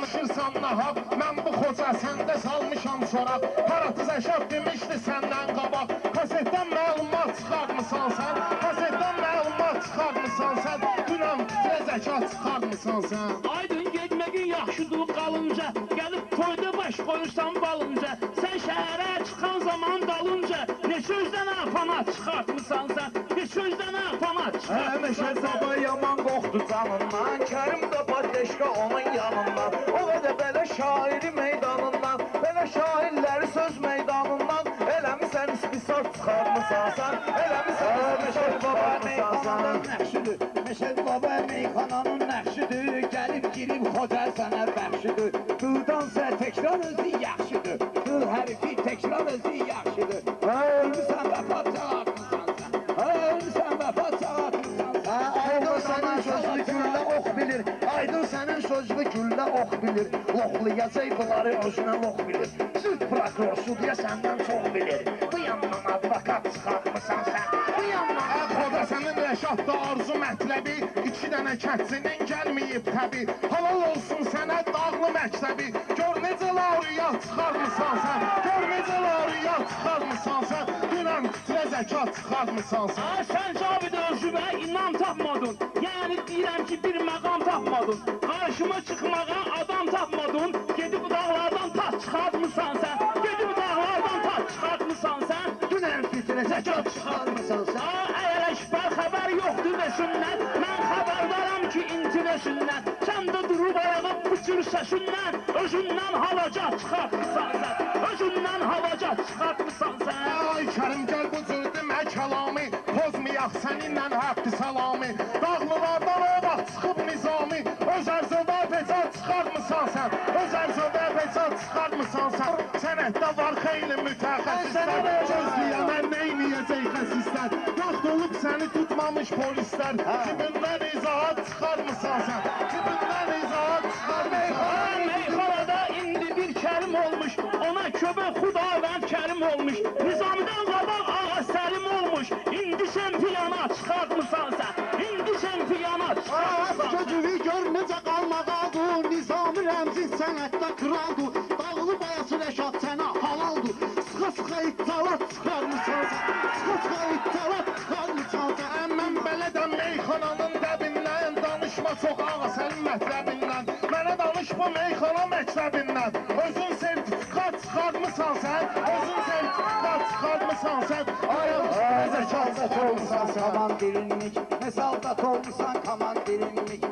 danışırsan nahaq, mən bu xoca səndə salmışam çoraq. Paratı Zəşad demişdi səndən qabaq, kasetdən məlumat çıxartmısan sən, kasetdən məlumat çıxartmısan sən, dünəm fitrə zəkat çıxartmısan sən. Aydın getməgin yaxşıdır qalınca, gəlib toyda baş qoyursan balınca, sən şəhərə çıxan zaman dalınca, ne sözdən apana çıxartmısan sən, ne sözdən apana çıxartmısan sən. Məşəd baba yaman qoxdu canından, Kərim də Badeşka onun yanından, o da belə şairi meydanından, belə şairləri söz meydanından, eləmisən istisar çıxartmısan sən, eləmisən Məşəd baba meyxananın nəqşidir, Məşəd baba meyxananın nəqşidir, gəlib girib Xoca sənə bəxşidir, Dıldansə təkrar özü yaxşıdır, Dıl hərifi təkrar özü yaxşıdır, ölmüsən vəfat çağırtmısan sən, ölmüsən vəfat çağırtmısan sən. Aydın sənin sözlü güllə ox bilir, Aydın sənin sözlü güllə ox bilir, Loxlayacaq bunları özünə lox bilir, Süd prokurorsu deyə səndən çox bilir, Bu yandan advokat çıxartmısan sən, Bu yandan Xoda sənin Rəşadda arzu mətləbi, 2 dənə kətsinin gəlməyib təbi, Halal olsun sənə dağlı məktəbi, Gör necə lauriyat çıxartmısan sən, Gör necə lauriyat çıxartmısan sən, Dünən fitrə zəkat çıxartmısan sən. Sən Cavid özüvə inan tapmadın, yəni deyirəm ki bir məqam tapmadın, Qarşıma çıxmağa adam tapmadın, Gedib dağlardan taç çıxartmısan sən, Gedib dağlardan taç çıxartmısan sən, Dünən fitrə zəkat çıxartmısan sən. Əgər əşbər xəbər yoxdur desinlər, mən xəbərdaram ki intiləsinlər, sən də durub ayağa bücür səsinlər, özündən halacat çıxartmısan sən, özündən halacat çıxartmısan sən. Ay Kərim gəl bu cür demə kəlami, pozmayaq səninlə həqqi salami, dağlılardan o vaxt çıxıb nizami, öz ərzədə pecat çıxartmısan sən, öz ərzədə pecat çıxartmısan sən, sənətdə var xeyli mütəxəssislər, gözləyəmən neyniyəcək xəsislər, vaxt olub səni tutmamış polislər, kibindən izahat çıxartmısan sən, kibindən izahat çıxartmısan sən. Meyxanada indi bir Kərim olmuş, ona köbə Xudavənd Kərim olmuş, Nizamidən qabaq ağa Səlim olmuş, indi sən piyana çıxartmısan sən, indi sən piyana çıxartmısan sən. Gözüvü gör necə qalmaqadır, Nizami rəmzi sənətdə kraldır, Dağlı bayası Rəşad sənə halaldır, Sıxa-sıxa iddialat çıxarmısan sən, Sıxa-sıxa iddialat çıxarmısan sən. Mən belədəm meyxananın dəbindən, danışma çox ağa sənin mətləbindən, mənə danış bu meyxana məktəbindən, özün sertifikat çıxartmısan sən, özün sertifikat çıxartmısan sən, Zəkat olmusan komandirinlik, Mesaldat olmusan komandirinlik,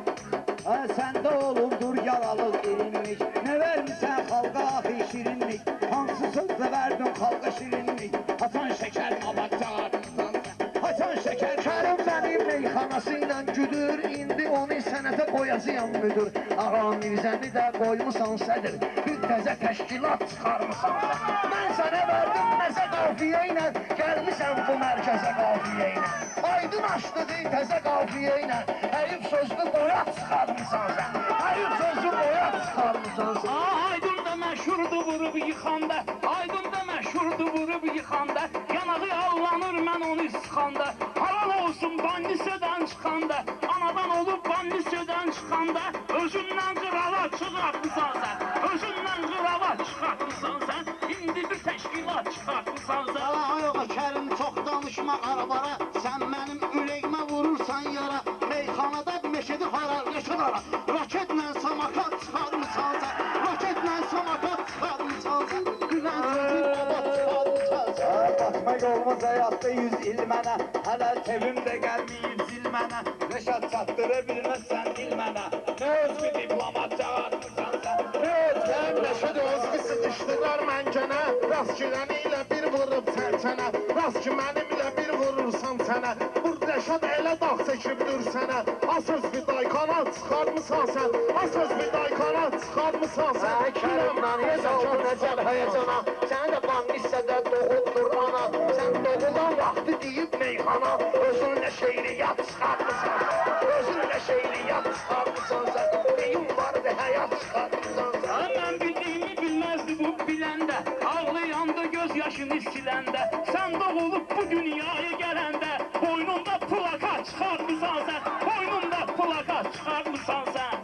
Səndə olubdur yaralıq irinlik, Nə vermisən xalqa axı şirinlik, Hansı sözlə verdin xalqa şirinlik, Haçan şəkər abad çağırtmısan sən, Haçan şəkər Kərim mənim meyxanası ilə güdür, indi onu sənətə qoyacağım müdür, Ağa Mirzəni də qoymusan sədir, bir təzə təşkilat çıxarmısan sən, mən sənə verdim nəzə qafiyə ilə, gəlmisən bu mərkəzə qafiyə ilə, Aydın açdığı təzə qafiyə ilə, həyif sözlü boyat çıxarmısan sən, həyif sözlü boyat çıxarmısan sən. Aydın da məşhurdur vurub yıxanda, Aydın da məşhurdur vurub yıxanda, Yanağı allanır mən onu sıxanda, Halal olsun bandisədən çıxanda, Anadan olub bandisədən çıxanda, Özündən qırava çıxartmısan sən, Özündən qırava çıxartmısan sən, İndi bir təşkilat çıxartmısan sən. Ay ağa Kərim çox danışma arabara, Sən mənim ürəyimə vurursan yara, Meyxanada meşədi hara, Rəşad ara, Raketlə samakat çıxarmısan sən, Raketlə samakat çıxarmısan sən, Dünən sözün abad çıxarmısan sən. Batmaq olmaz həyatda 100 il mənə, Hələ sevim də gəlməyib zil mənə, Rəşad çatdıra bilməzsən dil mənə, Nə özgü diplomat çağırmısan sən, Nə özgü Rəşad özgü sıkışdılar məncənə, Rast girəni ilə bir vurub sərçənə, Rast ki mənimlə bir vurursan sənə, Vur Rəşad elə dağ çəkibdir sənə, Asöz viday kanat çıxarmısan sən, Asöz viday kanat çıxarmısan sən. Kərimdən yazıldı necəl həyəcana, Səni də bandisədə doğuldur ana, Sən doğulan vaxtı deyib meyxana, Özünlə şeiriyyat çıxarmısan sən, Özünlə şeiriyyat çıxarmısan sən, Deyim vardı həyat çıxarmısan sən. Mən bildiyimi bilməzdi bu biləndə, Ağlayanda göz yaşını siləndə, Sən doğulub bu dünyaya gələndə, Boynunda plakat çıxarmısan sən, Boynunda plakat çıxarmısan sən.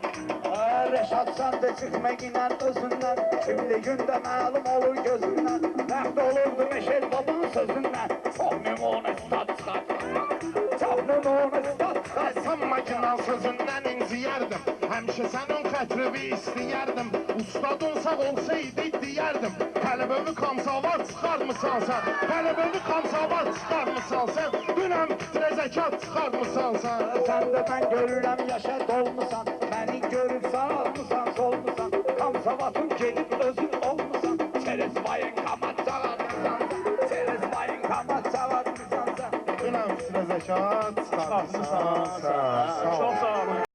Rəşad satsan da çıkmak inen özünden. Kimliğinde malum olur gözünden. Nerede olurdu Meşel baban sözünden. Çok memnun üstad çıkar. Çok memnun üstad çıkar. Sən makinal sözündən inciyərdim. Həmişə sənin xətrini istəyərdim. Ustadın sağ olsaydı deyərdim. Tələbəvi kamsavat çıxarmısan sən. Tələbəvi kamsavat çıxarmısan sən. Dünəm fitrə zəkat çıxarmısan sən. Sen de ben görürüm yaşa dolmusan. Beni görüp sağalmısan solmusan. Kamsavatın gelip özün olmusan. Çerez bayın kamat çalarmısan sen. Çerez bayın kamat çalarmısan sen. Dünəm fitrə zəkat çıxarmısan sən. Çox sağ olun.